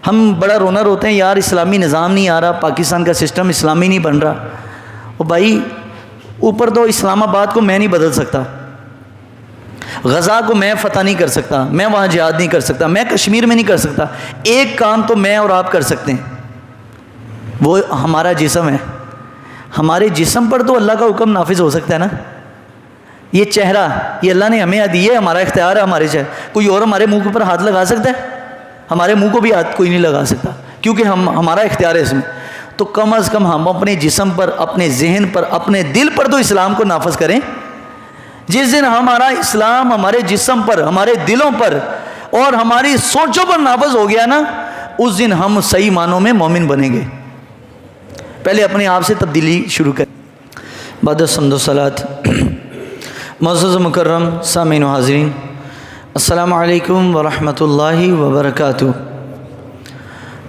ہم بڑا رونا روتے ہیں یار اسلامی نظام نہیں آ رہا، پاکستان کا سسٹم اسلامی نہیں بن رہا. اور بھائی اوپر تو اسلام آباد کو میں نہیں بدل سکتا، غزہ کو میں فتح نہیں کر سکتا، میں وہاں جہاد نہیں کر سکتا، میں کشمیر میں نہیں کر سکتا. ایک کام تو میں اور آپ کر سکتے ہیں، وہ ہمارا جسم ہے. ہمارے جسم پر تو اللہ کا حکم نافذ ہو سکتا ہے نا. یہ چہرہ یہ اللہ نے ہمیں دی ہے، ہمارا اختیار ہے. ہمارے چہرہ کوئی اور ہمارے منہ کے اوپر ہاتھ لگا سکتا ہے؟ ہمارے منہ کو بھی ہاتھ کوئی نہیں لگا سکتا، کیونکہ ہمارا اختیار ہے اس میں. تو کم از کم ہم اپنے جسم پر، اپنے ذہن پر، اپنے دل پر تو اسلام کو نافذ کریں. جس دن ہمارا اسلام ہمارے جسم پر، ہمارے دلوں پر اور ہماری سوچوں پر نافذ ہو گیا نا، اس دن ہم صحیح معنوں میں مومن بنیں گے. پہلے اپنے آپ سے تبدیلی شروع کریں. بعد الحمد والصلاۃ. معزز مکرم سامعین و حاضرین، السلام علیکم ورحمۃ اللہ وبرکاتہ.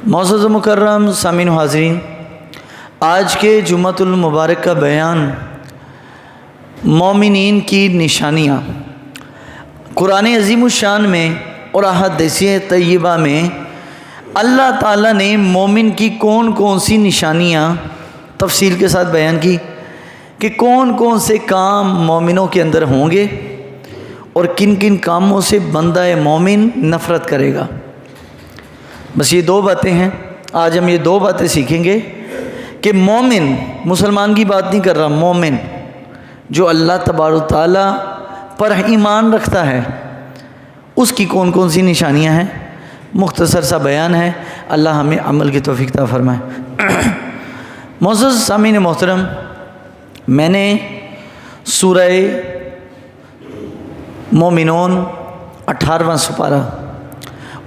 معزز مکرم سامعین و حاضرین، آج کے جمعۃ المبارک کا بیان مومنین کی نشانیاں. قرآن عظیم الشان میں اور احادیث طیبہ میں اللہ تعالیٰ نے مومن کی کون کون سی نشانیاں تفصیل کے ساتھ بیان کی کہ کون کون سے کام مومنوں کے اندر ہوں گے اور کن کن کاموں سے بندہ مومن نفرت کرے گا. بس یہ 2 باتیں ہیں. آج ہم یہ 2 باتیں سیکھیں گے کہ مومن، مسلمان کی بات نہیں کر رہا، مومن جو اللہ تبارک و تعالیٰ پر ایمان رکھتا ہے، اس کی کون کون سی نشانیاں ہیں. مختصر سا بیان ہے، اللہ ہمیں عمل کی توفیق عطا فرمائے. معزز سامعین محترم، میں نے سورہ مومنون 18واں سپارہ،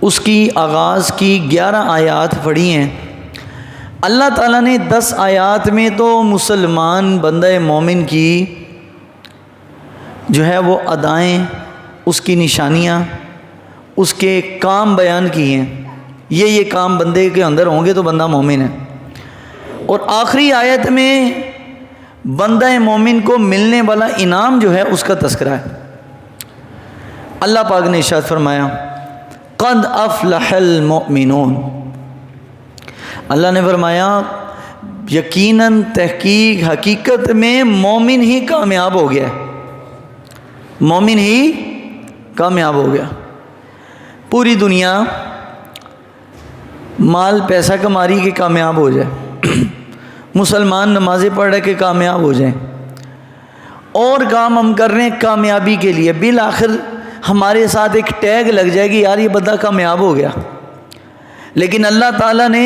اس کی آغاز کی 11 آیات پڑھی ہیں. اللہ تعالیٰ نے 10 آیات میں تو مسلمان بندہ مومن کی جو ہے وہ ادائیں، اس کی نشانیاں، اس کے کام بیان کیے ہیں. یہ کام بندے کے اندر ہوں گے تو بندہ مومن ہے. اور آخری آیت میں بندہ مومن کو ملنے والا انعام جو ہے اس کا تذکرہ ہے. اللہ پاک نے ارشاد فرمایا قد افلح المؤمنون. اللہ نے فرمایا یقیناً تحقیق حقیقت میں مومن ہی کامیاب ہو گیا، مومن ہی کامیاب ہو گیا. پوری دنیا مال پیسہ کما رہی کہ کامیاب ہو جائے، مسلمان نمازیں پڑھ رہے کہ کامیاب ہو جائیں، اور کام ہم کر رہے ہیں کامیابی کے لیے. بالآخر ہمارے ساتھ ایک ٹیگ لگ جائے گی، یار یہ بندہ کامیاب ہو گیا. لیکن اللہ تعالیٰ نے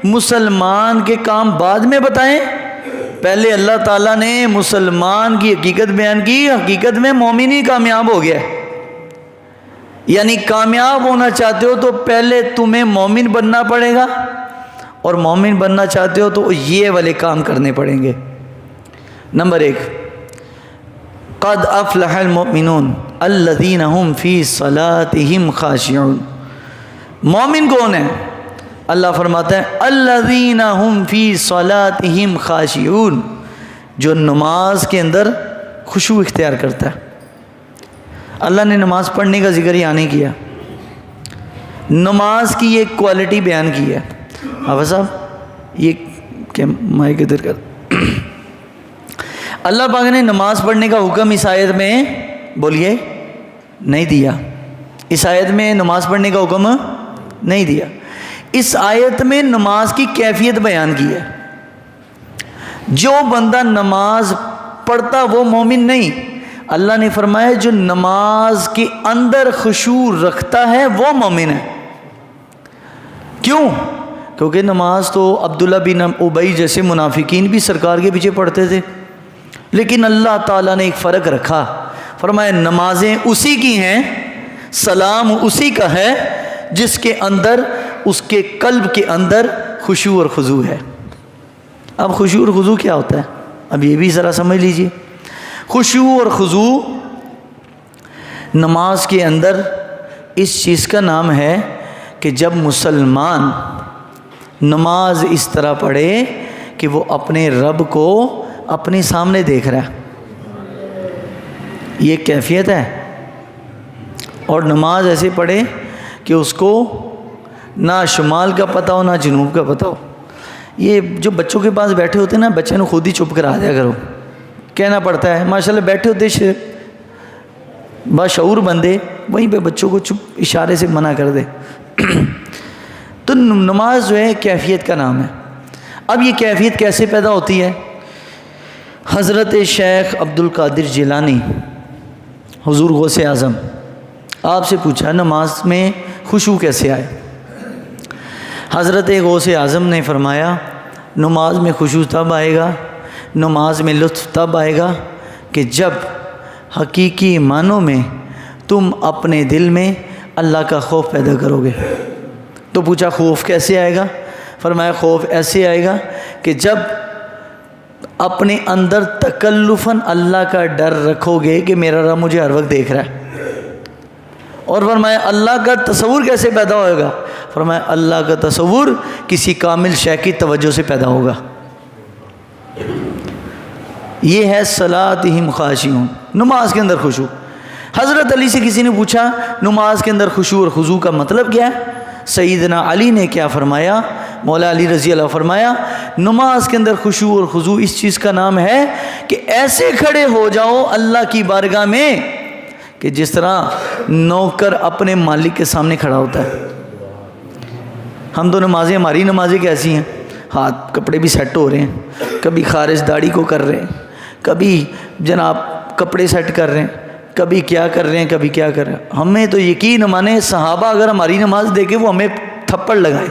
مسلمان کے کام بعد میں بتائیں، پہلے اللہ تعالیٰ نے مسلمان کی حقیقت بیان کی. حقیقت میں مومن ہی کامیاب ہو گیا ہے. یعنی کامیاب ہونا چاہتے ہو تو پہلے تمہیں مومن بننا پڑے گا، اور مومن بننا چاہتے ہو تو یہ والے کام کرنے پڑیں گے. نمبر 1، قد افلح المؤمنون الذین هم فی صلاتهم خاشعون. مومن کون ہے؟ اللہ فرماتا ہے الذین هم فی صلاتهم خاشعون، جو نماز کے اندر خشوع اختیار کرتا ہے. اللہ نے نماز پڑھنے کا ذکر یہاں نہیں کیا، نماز کی ایک کوالٹی بیان کی ہے. حافظ صاحب یہ کیا مائک ادھر کر. اللہ پاک نے نماز پڑھنے کا حکم اس آیت میں بولیے نہیں دیا. اس آیت میں نماز پڑھنے کا حکم نہیں دیا. اس آیت میں نماز کی کیفیت بیان کی ہے. جو بندہ نماز پڑھتا وہ مومن نہیں. اللہ نے فرمایا جو نماز کے اندر خشوع رکھتا ہے وہ مومن ہے. کیوں؟ کیونکہ نماز تو عبداللہ بن ابی جیسے منافقین بھی سرکار کے پیچھے پڑھتے تھے، لیکن اللہ تعالیٰ نے ایک فرق رکھا. فرمایا نمازیں اسی کی ہیں، سلام اسی کا ہے جس کے اندر، اس کے قلب کے اندر خشوع اور خضوع ہے. اب خشوع اور خضوع کیا ہوتا ہے؟ اب یہ بھی ذرا سمجھ لیجئے. خشوع اور خضوع نماز کے اندر اس چیز کا نام ہے کہ جب مسلمان نماز اس طرح پڑھے کہ وہ اپنے رب کو اپنے سامنے دیکھ رہا ہے، یہ کیفیت ہے. اور نماز ایسے پڑھے کہ اس کو نہ شمال کا پتہ ہو نہ جنوب کا پتہ ہو. یہ جو بچوں کے پاس بیٹھے ہوتے ہیں نا, بچے نے خود ہی چپ کرا دیا کرو, کہنا پڑتا ہے ماشاءاللہ. بیٹھے ہوتے باشعور بندے, وہیں پہ بچوں کو چپ اشارے سے منع کر دے. تو نماز جو ہے کیفیت کا نام ہے. اب یہ کیفیت کیسے پیدا ہوتی ہے؟ حضرت شیخ عبد القادر جیلانی حضور غوث اعظم, آپ سے پوچھا نماز میں خشوع کیسے آئے؟ حضرت غوث اعظم نے فرمایا نماز میں خشوع تب آئے گا, نماز میں لطف تب آئے گا کہ جب حقیقی معنوں میں تم اپنے دل میں اللہ کا خوف پیدا کرو گے. تو پوچھا خوف کیسے آئے گا؟ فرمایا خوف ایسے آئے گا کہ جب اپنے اندر تکلفاً اللہ کا ڈر رکھو گے کہ میرا رب مجھے ہر وقت دیکھ رہا ہے. اور فرمایا اللہ کا تصور کیسے پیدا ہوئے گا؟ فرمایا اللہ کا تصور کسی کامل شے کی توجہ سے پیدا ہوگا. یہ ہے صلاتہم خاشعون, نماز کے اندر خشوع. حضرت علی سے کسی نے پوچھا نماز کے اندر خشوع اور خضوع کا مطلب کیا ہے؟ سیدنا علی نے کیا فرمایا؟ مولا علی رضی اللہ فرمایا نماز کے اندر خشوع اور خضوع اس چیز کا نام ہے کہ ایسے کھڑے ہو جاؤ اللہ کی بارگاہ میں کہ جس طرح نوکر اپنے مالک کے سامنے کھڑا ہوتا ہے. ہم تو نمازیں, ہماری نمازیں کیسی ہیں؟ ہاتھ کپڑے بھی سیٹ ہو رہے ہیں, کبھی خارج داڑھی کو کر رہے ہیں, کبھی جناب کپڑے سیٹ کر رہے ہیں, کبھی کیا کر رہے ہیں, کبھی کیا کر رہے ہیں. ہمیں تو یقین مانے صحابہ اگر ہماری نماز دیکھے وہ ہمیں تھپڑ لگائے.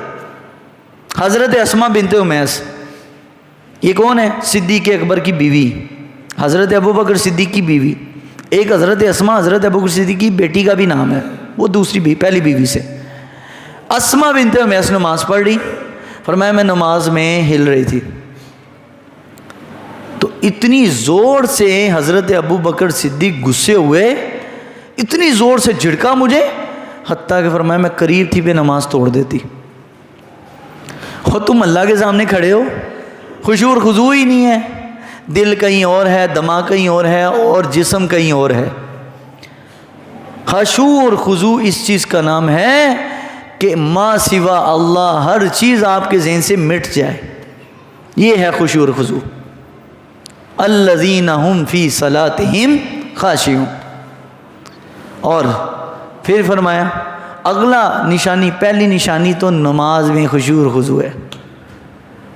حضرت اسماء بنت امیس, یہ کون ہے؟ صدیق اکبر کی بیوی, حضرت ابوبکر صدیق کی بیوی. ایک حضرت اسماء حضرت ابوبکر صدیق کی بیٹی کا بھی نام ہے, وہ دوسری بھی پہلی بیوی سے. اسماء بنت امیس نماز پڑھ رہی, فرمایا میں نماز میں ہل رہی تھی تو اتنی زور سے حضرت ابوبکر صدیق غصے ہوئے, اتنی زور سے جھڑکا مجھے, حتیٰ کہ فرمایا میں قریب تھی پہ نماز توڑ دیتی. اور تم اللہ کے سامنے کھڑے ہو, خشوع اور خضوع ہی نہیں ہے, دل کہیں اور ہے, دماغ کہیں اور ہے, اور جسم کہیں اور ہے. خشوع اور خضوع اس چیز کا نام ہے کہ ما سوا اللہ ہر چیز آپ کے ذہن سے مٹ جائے. یہ ہے خشوع اور خضوع. الذین هم فی صلاتہم خاشعون. اور پھر فرمایا اگلا نشانی, پہلی نشانی تو نماز میں خشوع اور خضوع ہے.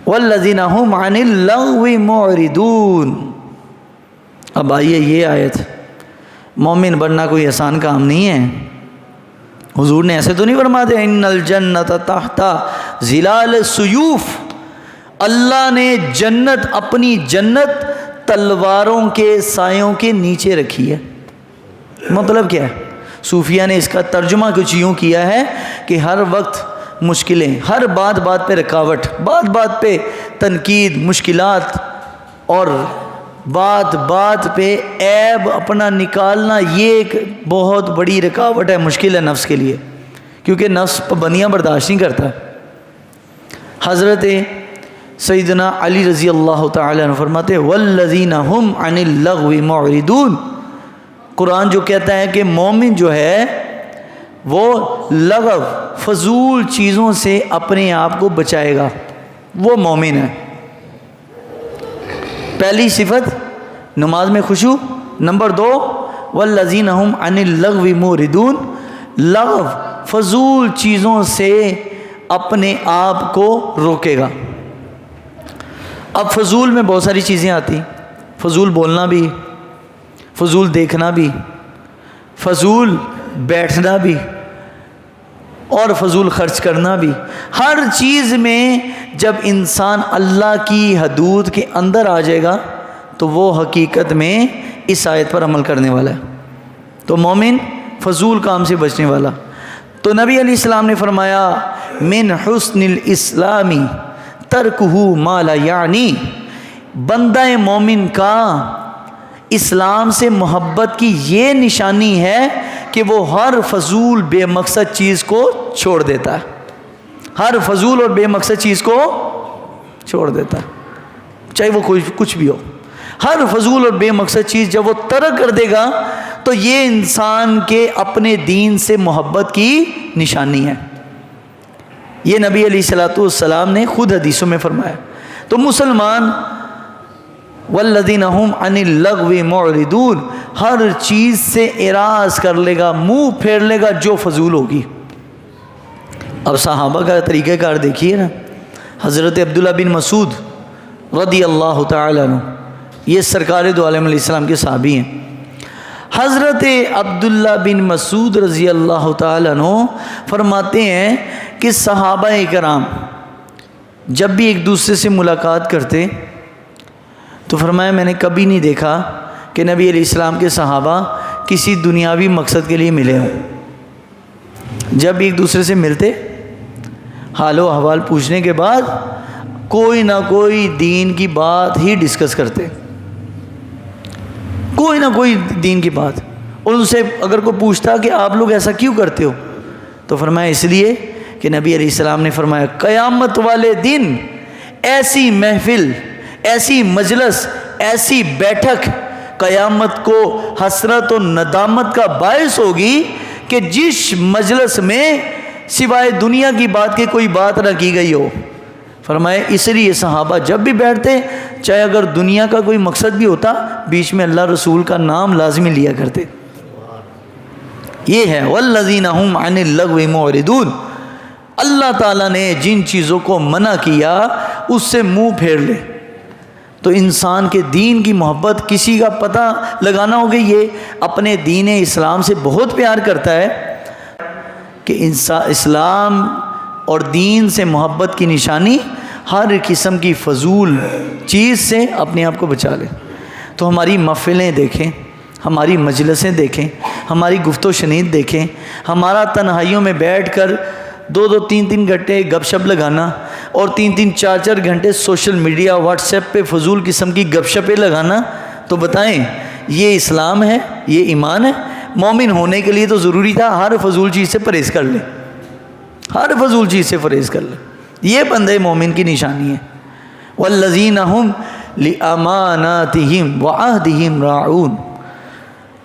والذین هم عن اللغو معرضون. اب آئیے یہ آیت, مومن بننا کوئی آسان کام نہیں ہے. حضور نے ایسے تو نہیں فرما دیا ان الجنت تحت ظلال السیوف, اللہ نے جنت, اپنی جنت تلواروں کے سایوں کے نیچے رکھی ہے. مطلب کیا ہے؟ صوفیہ نے اس کا ترجمہ کچھ یوں کیا ہے کہ ہر وقت مشکلیں, ہر بات بات پہ رکاوٹ, بات بات پہ تنقید, مشکلات, اور بات بات پہ عیب اپنا نکالنا, یہ ایک بہت بڑی رکاوٹ ہے, مشکل ہے نفس کے لیے, کیونکہ نفس پابندیاں برداشت نہیں کرتا. حضرت سیدنا علی رضی اللہ تعالی عنہ فرماتے والذین هم عن اللغو معرضون. قرآن جو کہتا ہے کہ مومن جو ہے وہ لغو, فضول چیزوں سے اپنے آپ کو بچائے گا, وہ مومن ہے. پہلی صفت نماز میں خشوع. نمبر 2 والذین هم عن اللغو معرضون, لغو فضول چیزوں سے اپنے آپ کو روکے گا. اب فضول میں بہت ساری چیزیں آتی, فضول بولنا بھی, فضول دیکھنا بھی, فضول بیٹھنا بھی, اور فضول خرچ کرنا بھی. ہر چیز میں جب انسان اللہ کی حدود کے اندر آ جائے گا تو وہ حقیقت میں اس آیت پر عمل کرنے والا ہے. تو مومن فضول کام سے بچنے والا. تو نبی علیہ السلام نے فرمایا من حسن الاسلامی ترکہ ما لا یعنی, بندہ مومن کا اسلام سے محبت کی یہ نشانی ہے کہ وہ ہر فضول بے مقصد چیز کو چھوڑ دیتا ہے. ہر فضول اور بے مقصد چیز کو چھوڑ دیتا ہے, چاہے وہ کچھ بھی ہو. ہر فضول اور بے مقصد چیز جب وہ ترک کر دے گا تو یہ انسان کے اپنے دین سے محبت کی نشانی ہے. یہ نبی علیہ الصلوۃ والسلام نے خود حدیثوں میں فرمایا. تو مسلمان والذین هم عن اللغو معرضون، ہر چیز سے اعراض کر لے گا، منہ پھیر لے گا جو فضول ہوگی. اب صحابہ کا طریقہ کار دیکھیے نا. حضرت عبداللہ بن مسعود رضی اللہ تعالیٰ عنہ، یہ سرکار دو عالم علیہ السلام کے صحابی ہیں. حضرت عبداللہ بن مسعود رضی اللہ تعالیٰ عنہ فرماتے ہیں کہ صحابہ کرام جب بھی ایک دوسرے سے ملاقات کرتے تو فرمایا میں نے کبھی نہیں دیکھا کہ نبی علیہ السلام کے صحابہ کسی دنیاوی مقصد کے لیے ملے ہوں. جب ایک دوسرے سے ملتے حال و احوال پوچھنے کے بعد کوئی نہ کوئی دین کی بات ہی ڈسکس کرتے، کوئی نہ کوئی دین کی بات. اور ان سے اگر کوئی پوچھتا کہ آپ لوگ ایسا کیوں کرتے ہو تو فرمایا اس لیے کہ نبی علیہ السلام نے فرمایا قیامت والے دن ایسی محفل، ایسی مجلس، ایسی بیٹھک قیامت کو حسرت و ندامت کا باعث ہوگی کہ جس مجلس میں سوائے دنیا کی بات کے کوئی بات نہ کی گئی ہو. فرمایا اس لیے صحابہ جب بھی بیٹھتے چاہے اگر دنیا کا کوئی مقصد بھی ہوتا بیچ میں اللہ رسول کا نام لازمی لیا کرتے. یہ ہے والذین هم عن اللغو معرضون. اللہ تعالیٰ نے جن چیزوں کو منع کیا اس سے منہ پھیر لے. تو انسان کے دین کی محبت کسی کا پتہ لگانا ہوگا یہ اپنے دین اسلام سے بہت پیار کرتا ہے کہ اسلام اور دین سے محبت کی نشانی ہر قسم کی فضول چیز سے اپنے آپ کو بچا لے. تو ہماری محفلیں دیکھیں، ہماری مجلسیں دیکھیں، ہماری گفت و شنید دیکھیں، ہمارا تنہائیوں میں بیٹھ کر 2-2 3-3 گھنٹے گپ شپ لگانا اور 3-3 4-4 گھنٹے سوشل میڈیا واٹس ایپ پہ فضول قسم کی گپ شپیں لگانا. تو بتائیں یہ اسلام ہے؟ یہ ایمان ہے؟ مومن ہونے کے لیے تو ضروری تھا ہر فضول چیز سے پرہیز کر لے، ہر فضول چیز سے پرہیز کر لے. یہ بندے مومن کی نشانی ہے. والذین هم لاماناتہم وعہدہم راعون.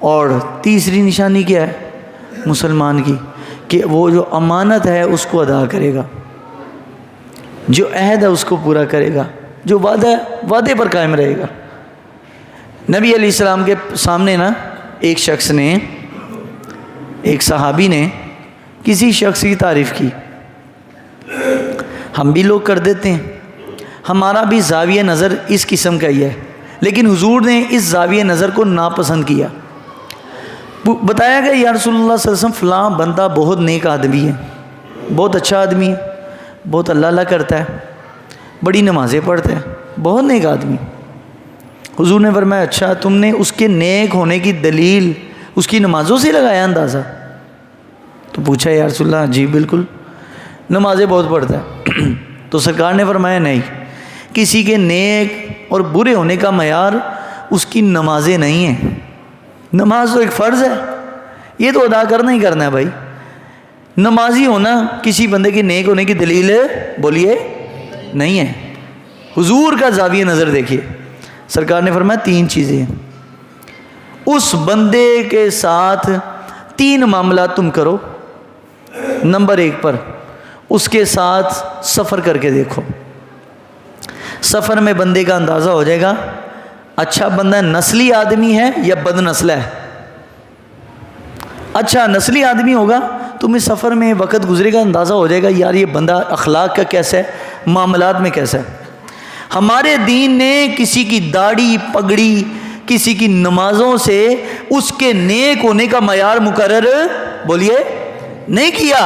اور تیسری نشانی کیا ہے مسلمان کی؟ کہ وہ جو امانت ہے اس کو ادا کرے گا، جو عہد ہے اس کو پورا کرے گا، جو وعدہ ہے وعدے پر قائم رہے گا. نبی علیہ السلام کے سامنے نا ایک شخص نے، ایک صحابی نے کسی شخص کی تعریف کی. ہم بھی لوگ کر دیتے ہیں، ہمارا بھی زاویہ نظر اس قسم کا ہی ہے، لیکن حضور نے اس زاویہ نظر کو ناپسند کیا. بتایا گیا یا رسول اللہ صلی اللہ علیہ وسلم فلاں بندہ بہت نیک آدمی ہے، بہت اچھا آدمی ہے، بہت اللہ اللہ کرتا ہے، بڑی نمازیں پڑھتا ہے، بہت نیک آدمی. حضور نے فرمایا اچھا تم نے اس کے نیک ہونے کی دلیل اس کی نمازوں سے لگایا اندازہ؟ تو پوچھا یا رسول اللہ جی بالکل نمازیں بہت پڑھتا ہے. تو سرکار نے فرمایا نہیں، کسی کے نیک اور برے ہونے کا معیار اس کی نمازیں نہیں ہیں. نماز تو ایک فرض ہے، یہ تو ادا کرنا ہی کرنا ہے بھائی. نمازی ہونا کسی بندے کے نیک ہونے کی دلیل بولیے نہیں ہے. حضور کا زاویہ نظر دیکھیے، سرکار نے فرمایا 3 چیزیں ہیں. اس بندے کے ساتھ 3 معاملات تم کرو. نمبر 1 پر اس کے ساتھ سفر کر کے دیکھو. سفر میں بندے کا اندازہ ہو جائے گا اچھا بندہ نسلی آدمی ہے یا بد نسل ہے. اچھا نسلی آدمی ہوگا تمہیں سفر میں وقت گزرے گا اندازہ ہو جائے گا یار یہ بندہ اخلاق کا کیسا ہے، معاملات میں کیسا ہے. ہمارے دین نے کسی کی داڑھی پگڑی، کسی کی نمازوں سے اس کے نیک ہونے کا معیار مقرر بولیے نہیں کیا.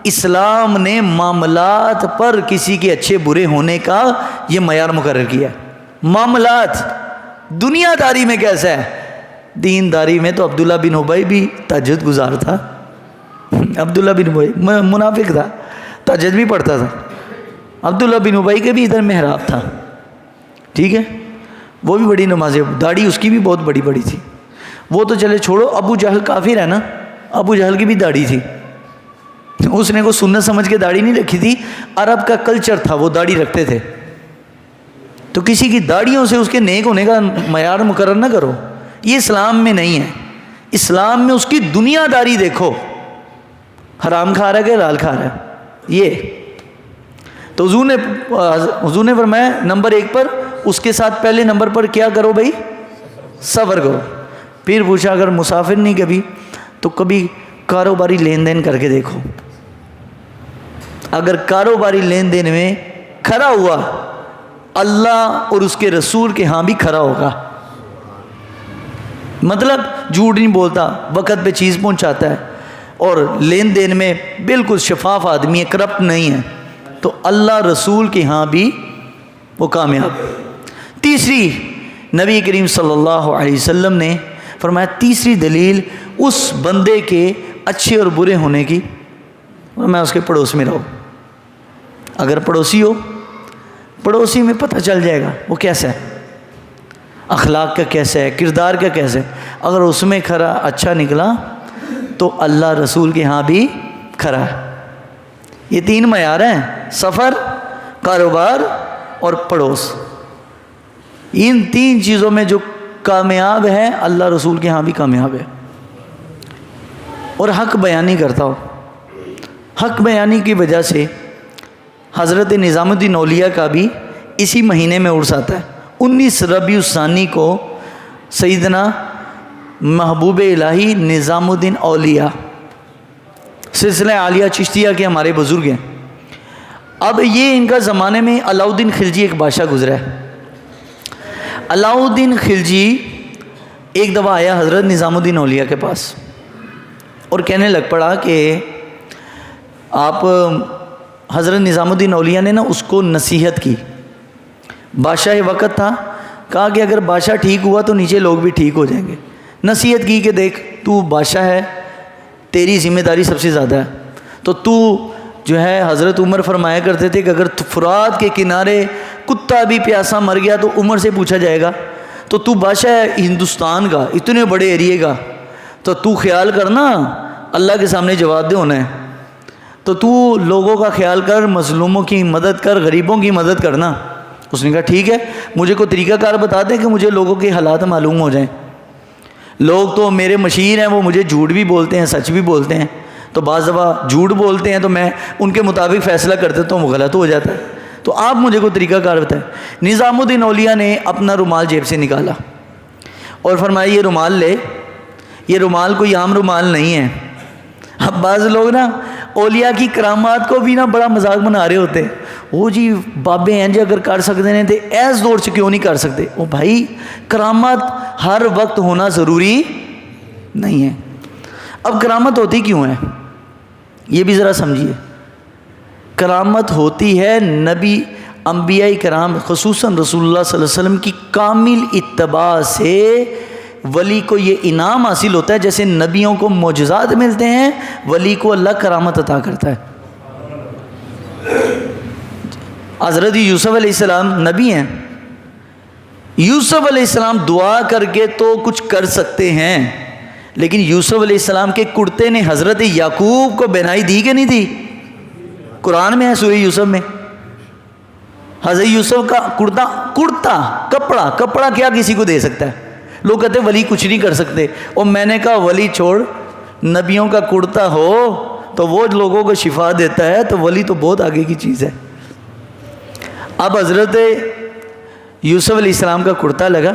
اسلام نے معاملات پر کسی کے اچھے برے ہونے کا یہ معیار مقرر کیا. معاملات دنیا داری میں کیسا ہے؟ دین داری میں تو عبداللہ بن ابی بھی تہجد گزار تھا. عبداللہ بن ابی منافق تھا، تہجد بھی پڑھتا تھا. عبداللہ بن ابی کے بھی ادھر محراب تھا، ٹھیک ہے، وہ بھی بڑی نمازیں، داڑھی اس کی بھی بہت بڑی بڑی تھی. وہ تو چلے چھوڑو، ابو جہل کافر ہے نا، ابو جہل کی بھی داڑھی تھی. اس نے کو سنت سمجھ کے داڑھی نہیں رکھی تھی، عرب کا کلچر تھا وہ داڑھی رکھتے تھے. تو کسی کی داڑھیوں سے اس کے نیک ہونے کا معیار مقرر نہ کرو، یہ اسلام میں نہیں ہے. اسلام میں اس کی دنیا داری دیکھو، حرام کھا رہا ہے کہ حلال کھا رہا ہے. یہ تو حضور نے فرمایا نمبر 1 پر اس کے ساتھ پہلے نمبر پر کیا کرو بھائی؟ صبر کرو۔ پھر پوچھا اگر مسافر نہیں کبھی تو کبھی کاروباری لین دین کر کے دیکھو، اگر کاروباری لین دین میں کھرا ہوا اللہ اور اس کے رسول کے ہاں بھی کھرا ہوگا، مطلب جھوٹ نہیں بولتا، وقت پہ چیز پہنچاتا ہے اور لین دین میں بالکل شفاف آدمی ہے، کرپٹ نہیں ہے، تو اللہ رسول کے ہاں بھی وہ کامیاب۔ تیسری نبی کریم صلی اللہ علیہ وسلم نے فرمایا تیسری دلیل اس بندے کے اچھے اور برے ہونے کی، میں اس کے پڑوس میں رہو۔ اگر پڑوسی ہو، پڑوسی میں پتہ چل جائے گا وہ کیسا ہے، اخلاق کا کیسا ہے، کردار کا کیسا ہے۔ اگر اس میں کھرا اچھا نکلا تو اللہ رسول کے ہاں بھی کھرا ہے۔ یہ 3 معیار ہیں، سفر، کاروبار اور پڑوس۔ ان 3 چیزوں میں جو کامیاب ہے اللہ رسول کے ہاں بھی کامیاب ہے۔ اور حق بیانی کرتا ہو، حق بیانی کی وجہ سے حضرت نظام الدین اولیاء کا بھی اسی مہینے میں عرس آتا ہے۔ 19 ربیع الثانی کو سیدنا محبوب الہی نظام الدین اولیاء سلسلہ عالیہ چشتیہ کے ہمارے بزرگ ہیں۔ اب یہ ان کا زمانے میں علاؤ الدین خلجی ایک بادشاہ گزرا ہے۔ علاؤ الدین خلجی ایک دفعہ آیا حضرت نظام الدین اولیاء کے پاس اور کہنے لگ پڑا کہ آپ حضرت نظام الدین اولیاء نے نا اس کو نصیحت کی، بادشاہ وقت تھا، کہا کہ اگر بادشاہ ٹھیک ہوا تو نیچے لوگ بھی ٹھیک ہو جائیں گے۔ نصیحت کی کہ دیکھ تو بادشاہ ہے، تیری ذمہ داری سب سے زیادہ ہے، تو جو ہے حضرت عمر فرمایا کرتے تھے کہ اگر فرات کے کنارے کتا بھی پیاسا مر گیا تو عمر سے پوچھا جائے گا، تو بادشاہ ہے ہندوستان کا، اتنے بڑے ایریے کا، تو خیال کرنا اللہ کے سامنے جواب دے ہونا ہے، تو لوگوں کا خیال کر، مظلوموں کی مدد کر، غریبوں کی مدد کرنا۔ اس نے کہا ٹھیک ہے، مجھے کوئی طریقہ کار بتا دیں کہ مجھے لوگوں کے حالات معلوم ہو جائیں۔ لوگ تو میرے مشیر ہیں، وہ مجھے جھوٹ بھی بولتے ہیں، سچ بھی بولتے ہیں، تو بعض دفعہ جھوٹ بولتے ہیں تو میں ان کے مطابق فیصلہ کرتے تو وہ غلط ہو جاتا ہے، تو آپ مجھے کوئی طریقہ کار بتائیں۔ نظام الدین اولیاء نے اپنا رومال جیب سے نکالا اور فرمایا یہ رومال لے، یہ رومال کوئی عام رومال نہیں ہے۔ اب بعض لوگ نا اولیاء کی کرامات کو بھی نا بڑا مذاق بنا رہے ہوتے ہیں، وہ جی بابے ہیں جی اگر کر سکتے ہیں تو ایس دور سے کیوں نہیں کر سکتے؟ وہ بھائی کرامات ہر وقت ہونا ضروری نہیں ہے۔ اب کرامت ہوتی کیوں ہے یہ بھی ذرا سمجھیے۔ کرامت ہوتی ہے نبی انبیاء کرام خصوصاً رسول اللہ صلی اللہ علیہ وسلم کی کامل اتباع سے ولی کو یہ انعام حاصل ہوتا ہے، جیسے نبیوں کو معجزات ملتے ہیں، ولی کو اللہ کرامت عطا کرتا ہے۔ حضرت یوسف علیہ السلام نبی ہیں، یوسف علیہ السلام دعا کر کے تو کچھ کر سکتے ہیں، لیکن یوسف علیہ السلام کے کرتے نے حضرت یعقوب کو بینائی دی کہ نہیں دی؟ قرآن میں ہے سورہ یوسف میں، حضرت یوسف کا کرتا کپڑا کیا کسی کو دے سکتا ہے؟ لوگ کہتے ہیں ولی کچھ نہیں کر سکتے، اور میں نے کہا ولی چھوڑ، نبیوں کا کرتا ہو تو وہ لوگوں کو شفا دیتا ہے، تو ولی تو بہت آگے کی چیز ہے۔ اب حضرت یوسف علیہ السلام کا کرتا لگا،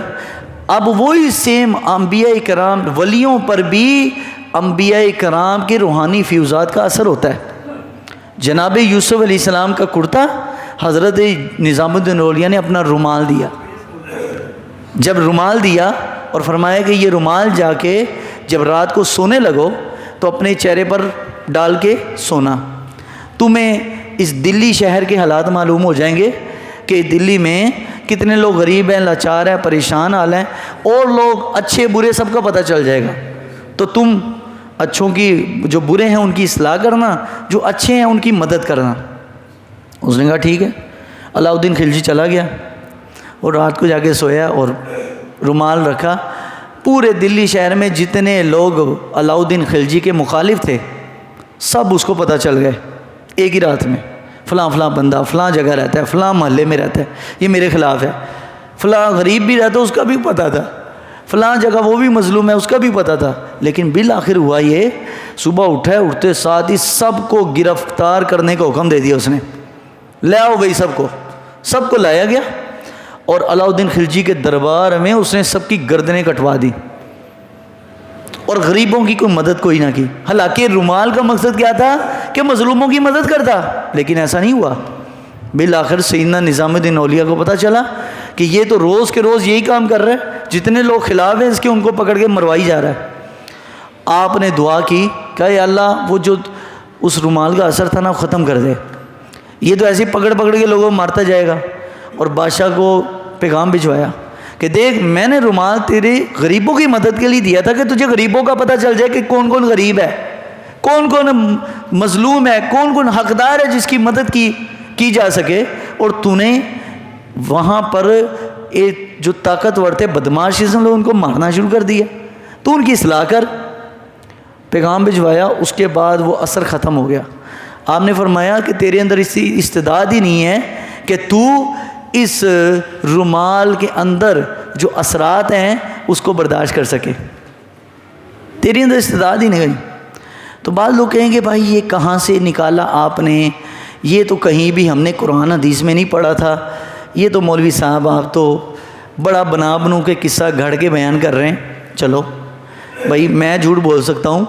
اب وہی سیم انبیاء کرام ولیوں پر بھی انبیاء کرام کے روحانی فیوزات کا اثر ہوتا ہے۔ جناب یوسف علیہ السلام کا کرتا حضرت نظام الدین اولیاء نے اپنا رومال دیا، جب رومال دیا اور فرمایا کہ یہ رومال جا کے جب رات کو سونے لگو تو اپنے چہرے پر ڈال کے سونا، تمہیں اس دلی شہر کے حالات معلوم ہو جائیں گے کہ دلی میں کتنے لوگ غریب ہیں، لاچار ہیں، پریشان حال ہیں، اور لوگ اچھے برے سب کا پتہ چل جائے گا، تو تم اچھوں کی جو برے ہیں ان کی اصلاح کرنا، جو اچھے ہیں ان کی مدد کرنا۔ اس نے کہا ٹھیک ہے۔ علاؤ الدین خلجی چلا گیا اور رات کو جا کے سویا اور رومال رکھا۔ پورے دلی شہر میں جتنے لوگ علاؤ الدین خلجی کے مخالف تھے سب اس کو پتہ چل گئے ایک ہی رات میں، فلاں فلاں بندہ فلاں جگہ رہتا ہے، فلاں محلے میں رہتا ہے، یہ میرے خلاف ہے، فلاں غریب بھی رہتا ہے اس کا بھی پتہ تھا، فلاں جگہ وہ بھی مظلوم ہے اس کا بھی پتہ تھا، لیکن بالآخر ہوا یہ صبح اٹھتے ساتھ ہی سب کو گرفتار کرنے کا حکم دے دیا اس نے، لے آؤ بھائی سب کو لایا گیا، اور علاء الدین خلجی کے دربار میں اس نے سب کی گردنیں کٹوا دی اور غریبوں کی کوئی مدد کوئی نہ کی۔ حالانکہ رومال کا مقصد کیا تھا کہ مظلوموں کی مدد کرتا، لیکن ایسا نہیں ہوا۔ بالآخر سیدنا نظام الدین اولیاء کو پتہ چلا کہ یہ تو روز کے روز یہی کام کر رہا ہے، جتنے لوگ خلاف ہیں اس کے ان کو پکڑ کے مروائی جا رہا ہے۔ آپ نے دعا کی کہ اے اللہ وہ جو اس رومال کا اثر تھا نا وہ ختم کر دے، یہ تو ایسے پکڑ کے لوگوں کو مارتا جائے گا۔ اور بادشاہ کو پیغام بھجوایا کہ دیکھ میں نے رومال تیرے غریبوں کی مدد کے لیے دیا تھا کہ تجھے غریبوں کا پتہ چل جائے کہ کون کون غریب ہے، کون کون مظلوم ہے، کون کون حقدار ہے جس کی مدد کی جا سکے، اور تو نے وہاں پر ایک جو طاقتور تھے بدماش لوگ ان کو مارنا شروع کر دیا، تو ان کی اصلاح کر۔ پیغام بھجوایا، اس کے بعد وہ اثر ختم ہو گیا۔ آپ نے فرمایا کہ تیرے اندر اس استعداد ہی نہیں ہے کہ تو اس رومال کے اندر جو اثرات ہیں اس کو برداشت کر سکے، تیرے اندر استعداد ہی نہیں۔ تو بعض لوگ کہیں گے بھائی یہ کہاں سے نکالا آپ نے، یہ تو کہیں بھی ہم نے قرآن حدیث میں نہیں پڑھا تھا، یہ تو مولوی صاحب آپ تو بڑا بنو کے قصہ گھڑ کے بیان کر رہے ہیں۔ چلو بھائی میں جھوٹ بول سکتا ہوں،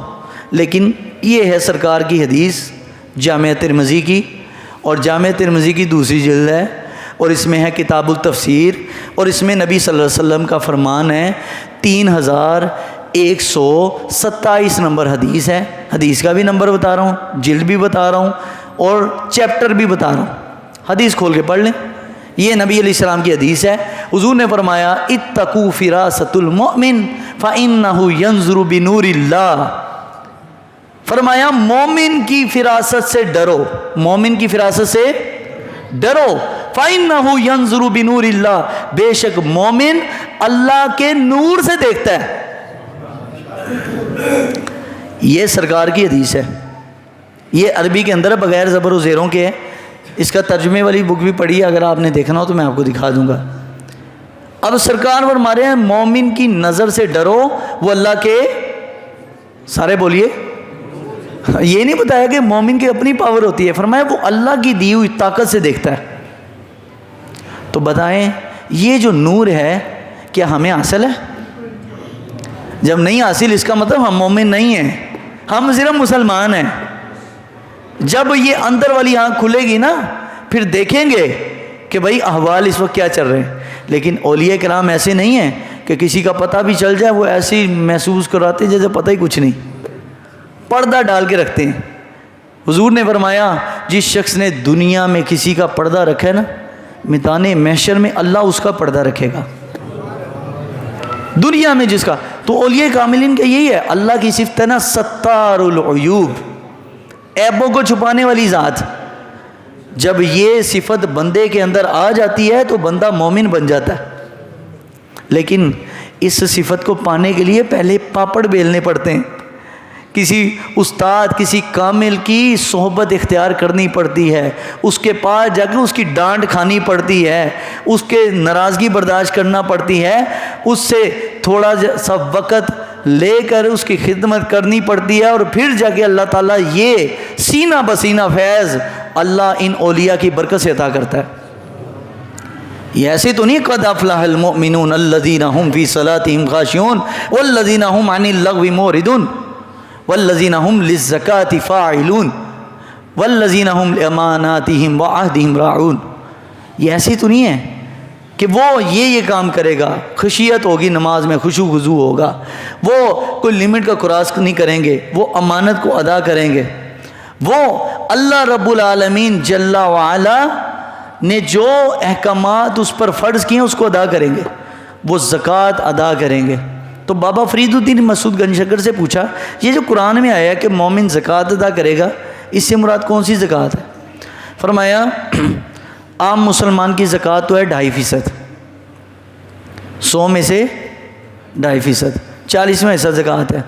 لیکن یہ ہے سرکار کی حدیث جامع ترمذی کی، اور جامع ترمذی کی دوسری جلد ہے، اور اس میں ہے کتاب التفسیر، اور اس میں نبی صلی اللہ علیہ وسلم کا فرمان ہے، 3127 نمبر حدیث ہے۔ حدیث کا بھی نمبر بتا رہا ہوں، جلد بھی بتا رہا ہوں، اور چیپٹر بھی بتا رہا ہوں، حدیث کھول کے پڑھ لیں۔ یہ نبی علیہ السلام کی حدیث ہے، حضور نے فرمایا اتقوا فراست المؤمن فإنہ ینظر بنور اللہ۔ فرمایا مومن کی فراست سے ڈرو، مومن کی فراست سے ڈرو، فإنہ ینظر بنور اللہ، بے شک مومن اللہ کے نور سے دیکھتا ہے۔ یہ سرکار کی حدیث ہے، یہ عربی کے اندر بغیر زبر و زیروں کے ہے۔ اس کا ترجمے والی بک بھی پڑھی ہے، اگر آپ نے دیکھنا ہو تو میں آپ کو دکھا دوں گا۔ اب سرکار فرما رہے ہیں مومن کی نظر سے ڈرو، وہ اللہ کے، سارے بولیے، یہ نہیں بتایا کہ مومن کی اپنی پاور ہوتی ہے، فرمایا وہ اللہ کی دی ہوئی طاقت سے دیکھتا ہے۔ تو بتائیں یہ جو نور ہے کیا ہمیں حاصل ہے؟ جب نہیں حاصل اس کا مطلب ہم مومن نہیں ہیں، ہم صرف مسلمان ہیں۔ جب یہ اندر والی آنکھ کھلے گی نا پھر دیکھیں گے کہ بھائی احوال اس وقت کیا چل رہے ہیں۔ لیکن اولیاء کرام ایسے نہیں ہیں کہ کسی کا پتہ بھی چل جائے وہ ایسے ہی محسوس کراتے جیسے پتہ ہی کچھ نہیں، پردہ ڈال کے رکھتے ہیں۔ حضور نے فرمایا جس شخص نے دنیا میں کسی کا پردہ رکھا ہے نا، میدان محشر میں اللہ اس کا پردہ رکھے گا، دنیا میں جس کا۔ تو اولیاء کاملین کا یہی ہے، اللہ کی صفت ہے نا ستار العیوب، عیبوں کو چھپانے والی ذات۔ جب یہ صفت بندے کے اندر آ جاتی ہے تو بندہ مومن بن جاتا ہے، لیکن اس صفت کو پانے کے لیے پہلے پاپڑ بیلنے پڑتے ہیں، کسی استاد کسی کامل کی صحبت اختیار کرنی پڑتی ہے، اس کے پاس جا کے اس کی ڈانٹ کھانی پڑتی ہے، اس کے ناراضگی برداشت کرنا پڑتی ہے، اس سے تھوڑا سا وقت لے کر اس کی خدمت کرنی پڑتی ہے، اور پھر جا کے اللہ تعالیٰ یہ سینہ بسینہ فیض اللہ ان اولیاء کی برکت سے عطا کرتا ہے۔ یہ ایسے تو نہیں قد افلح المؤمنون الذین هم فی صلاتهم خاشعون والذین هم عن اللغو معرضون والذین هم للزکاة فاعلون والذین هم لاماناتهم وعہدهم راعون۔ یہ ایسی تو نہیں ہے کہ وہ یہ کام کرے گا، خشیت ہوگی نماز میں، خشوع خضوع ہوگا، وہ کوئی لمٹ کا کراس نہیں کریں گے، وہ امانت کو ادا کریں گے، وہ اللہ رب العالمین جل وعلا نے جو احکامات اس پر فرض کیے ہیں اس کو ادا کریں گے، وہ زکوٰۃ ادا کریں گے۔ تو بابا فرید الدین مسعود گنج شکر سے پوچھا یہ جو قرآن میں آیا کہ مومن زکوٰۃ ادا کرے گا، اس سے مراد کون سی زکوٰۃ ہے؟ فرمایا عام مسلمان کی زکوٰۃ تو ہے 2.5%، 100 میں سے 2.5%، 40واں حصہ زکوٰۃ ہے۔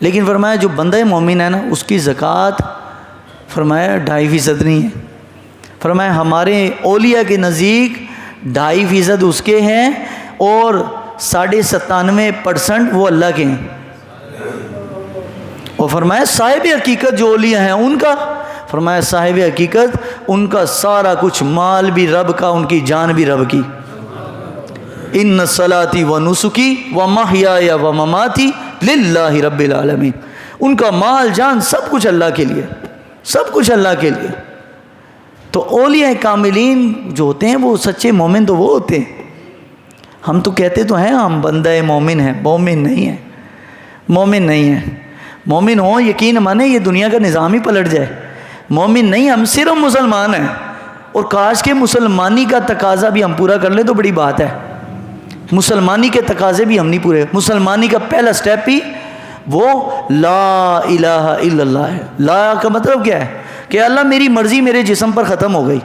لیکن فرمایا جو بندہ مومن ہے نا اس کی زکوٰۃ فرمایا 2.5% نہیں ہے، فرمایا ہمارے اولیاء کے نزدیک 2.5% اس کے ہیں اور 97.5% وہ اللہ کے ہیں۔ اور فرمایا صاحب حقیقت جو اولیاء ہیں ان کا، فرمایا صاحب حقیقت ان کا سارا کچھ، مال بھی رب کا، ان کی جان بھی رب کی. ان صلاتی و نسکی و محیای و مماتی للہ رب العالمین. ان کا مال جان سب کچھ اللہ کے لیے، سب کچھ اللہ کے لیے. تو اولیاء کاملین جو ہوتے ہیں وہ سچے مومن تو وہ ہوتے ہیں. ہم تو کہتے تو ہیں ہم بندہ مومن ہیں، مومن نہیں ہیں، مومن نہیں ہیں. مومن ہوں یقین مانے یہ دنیا کا نظام ہی پلٹ جائے. مومن نہیں، ہم صرف مسلمان ہیں. اور کاش کے مسلمانی کا تقاضا بھی ہم پورا کر لیں تو بڑی بات ہے. مسلمانی کے تقاضے بھی ہم نہیں پورے. مسلمانی کا پہلا سٹیپ ہی وہ لا الہ الا اللہ ہے. لا کا مطلب کیا ہے کہ اللہ میری مرضی میرے جسم پر ختم ہو گئی.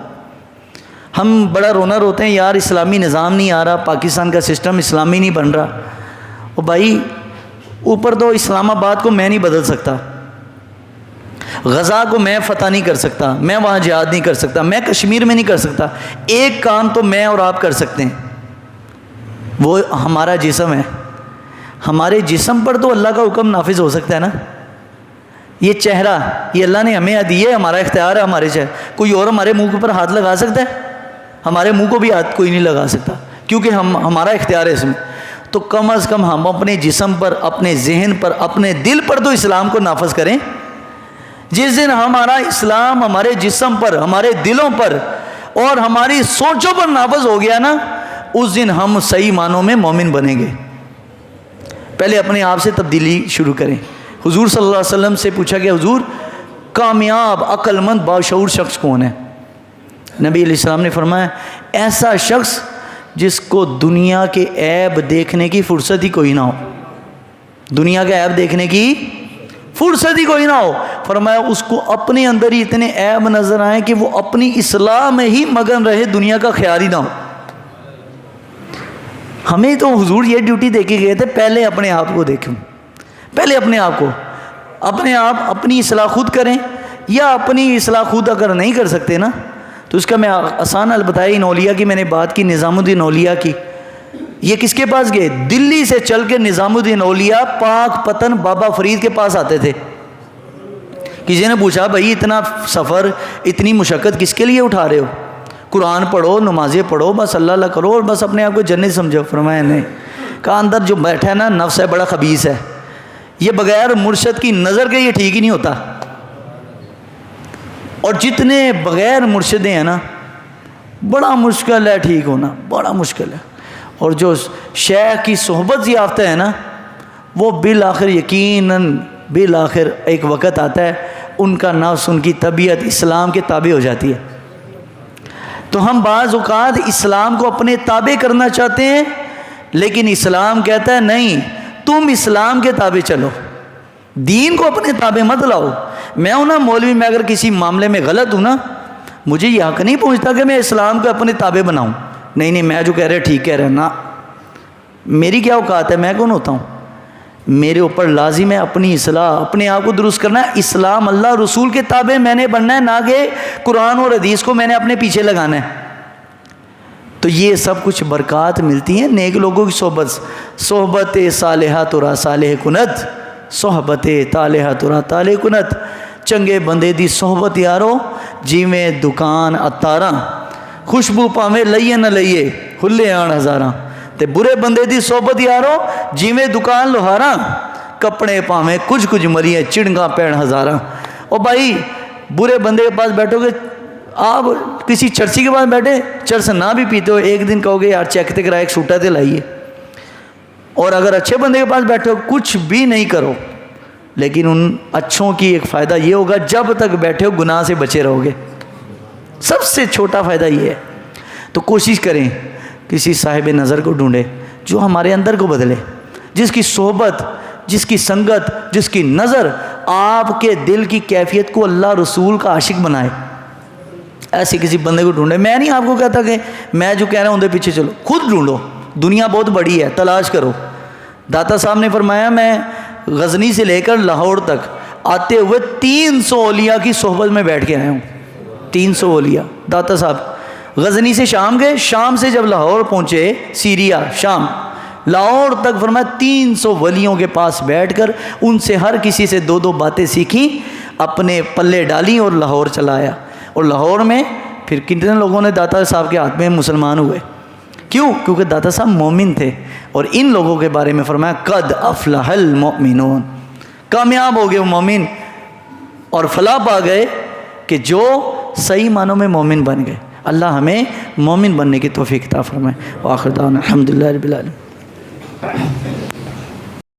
ہم بڑا رونا روتے ہیں یار اسلامی نظام نہیں آ رہا، پاکستان کا سسٹم اسلامی نہیں بن رہا. اور بھائی اوپر تو اسلام آباد کو میں نہیں بدل سکتا، غزہ کو میں فتح نہیں کر سکتا، میں وہاں جہاد نہیں کر سکتا، میں کشمیر میں نہیں کر سکتا. ایک کام تو میں اور آپ کر سکتے ہیں، وہ ہمارا جسم ہے. ہمارے جسم پر تو اللہ کا حکم نافذ ہو سکتا ہے نا. یہ چہرہ یہ اللہ نے ہمیں دیے، ہمارا اختیار ہے ہمارے چہرے. کوئی اور ہمارے منہ کے اوپر ہاتھ لگا سکتا ہے؟ ہمارے منہ کو بھی ہاتھ کوئی نہیں لگا سکتا کیونکہ ہمارا اختیار ہے اس میں. تو کم از کم ہم اپنے جسم پر، اپنے ذہن پر، اپنے دل پر تو اسلام کو نافذ کریں. جس دن ہمارا اسلام ہمارے جسم پر، ہمارے دلوں پر اور ہماری سوچوں پر نافذ ہو گیا نا، اس دن ہم صحیح معنوں میں مومن بنیں گے. پہلے اپنے آپ سے تبدیلی شروع کریں. حضور صلی اللہ علیہ وسلم سے پوچھا کہ حضور کامیاب عقل مند باشعور شخص کون ہے؟ نبی علیہ السلام نے فرمایا ایسا شخص جس کو دنیا کے عیب دیکھنے کی فرصت ہی کوئی نہ ہو. دنیا کے عیب دیکھنے کی فرصت ہی کوئی نہ ہو. فرمایا اس کو اپنے اندر ہی اتنے عیب نظر آئیں کہ وہ اپنی اصلاح میں ہی مگن رہے، دنیا کا خیال ہی نہ ہو. ہمیں تو حضور یہ ڈیوٹی دے کے گئے تھے پہلے اپنے آپ کو دیکھیں، پہلے اپنے آپ کو، اپنے آپ اپنی اصلاح خود کریں. یا اپنی اصلاح خود اگر نہیں کر سکتے نا تو اس کا میں آسان حل بتایا. ان اولیاء کی میں نے بات کی، نظام الدین اولیاء کی. یہ کس کے پاس گئے؟ دلی سے چل کے نظام الدین اولیاء پاک پتن بابا فرید کے پاس آتے تھے. کسی نے پوچھا بھائی اتنا سفر اتنی مشقت کس کے لیے اٹھا رہے ہو؟ قرآن پڑھو، نمازیں پڑھو، بس اللہ اللہ کرو اور بس اپنے آپ کو جنت سمجھو. فرمایا نہیں. کہا اندر جو بیٹھا ہے نا نفس ہے بڑا خبیث ہے، یہ بغیر مرشد کی نظر کے یہ ٹھیک ہی نہیں ہوتا. اور جتنے بغیر مرشدیں ہیں نا بڑا مشکل ہے ٹھیک ہونا، بڑا مشکل ہے. اور جو شیخ کی صحبت یافتہ ہے نا وہ بالآخر یقیناً بالآخر ایک وقت آتا ہے ان کا نفس، ان کی طبیعت اسلام کے تابع ہو جاتی ہے. تو ہم بعض اوقات اسلام کو اپنے تابع کرنا چاہتے ہیں لیکن اسلام کہتا ہے نہیں، تم اسلام کے تابع چلو، دین کو اپنے تابع مت لاؤ. میں ہوں نا مولوی، میں اگر کسی معاملے میں غلط ہوں نا مجھے یہ حق نہیں پہنچتا کہ میں اسلام کو اپنے تابع بناؤں. نہیں میں جو کہہ رہے ٹھیک کہہ رہے نا، میری کیا اوقات ہے؟ میں کون ہوتا ہوں؟ میرے اوپر لازم ہے اپنی اصلاح، اپنے آپ کو درست کرنا ہے. اسلام اللہ رسول کے تابع میں نے بننا ہے، نہ کہ قرآن اور حدیث کو میں نے اپنے پیچھے لگانا ہے. تو یہ سب کچھ برکات ملتی ہیں نیک لوگوں کی صحبت. صحبت صالحہ ترا صالح کنت، صحبت طالحہ ترا طالح کنت. چنگے بندے دی صحبت یارو جیویں دکان اتاراں، خوشبو پاویں لئیے نہ لئیے کھلے آن ہزاراں. تے برے بندے دی صحبت یارو جیویں دکان لوہاراں، کپڑے پاویں کچھ مریے چڑنگاں پین ہزاراں. اور بھائی برے بندے کے پاس بیٹھو گے، آپ کسی چرسی کے پاس بیٹھے چرس نہ بھی پیتے ہو، ایک دن کہو گے یار چیک تے کرا ایک سوٹا تے لائیے. اور اگر اچھے بندے کے پاس بیٹھو کچھ بھی نہیں کرو، لیکن ان اچھوں کی ایک فائدہ یہ ہوگا جب تک بیٹھے ہو گناہ سے بچے رہو گے. سب سے چھوٹا فائدہ یہ ہے. تو کوشش کریں کسی صاحب نظر کو ڈھونڈے جو ہمارے اندر کو بدلے، جس کی صحبت، جس کی سنگت، جس کی نظر آپ کے دل کی کیفیت کو اللہ رسول کا عاشق بنائے. ایسے کسی بندے کو ڈھونڈے. میں نہیں آپ کو کہتا کہ میں جو کہہ رہا ہوں ان کے پیچھے چلو، خود ڈھونڈو. دنیا بہت بڑی ہے، تلاش کرو. داتا صاحب نے فرمایا میں غزنی سے لے کر لاہور تک آتے ہوئے 300 اولیاء کی صحبت میں بیٹھ کے آیا ہوں. 300 اولیاء. داتا صاحب غزنی سے شام گئے، شام سے جب لاہور پہنچے، سیریا شام، لاہور تک فرمایا 300 ولیوں کے پاس بیٹھ کر ان سے ہر کسی سے 2 باتیں سیکھیں. اپنے پلے ڈالی اور لاہور چلایا، اور لاہور میں پھر کتنے لوگوں نے داتا صاحب کے ہاتھ میں مسلمان ہوئے. کیوں؟ کیونکہ داتا صاحب مومن تھے، اور ان لوگوں کے بارے میں فرمایا قد افلح المؤمنون، کامیاب ہو گئے وہ مومن، اور فلاح پا گئے کہ جو صحیح معنوں میں مومن بن گئے. اللہ ہمیں مومن بننے کی توفیق عطا فرمائے. وآخر دعوانا الحمدللہ رب العالمین.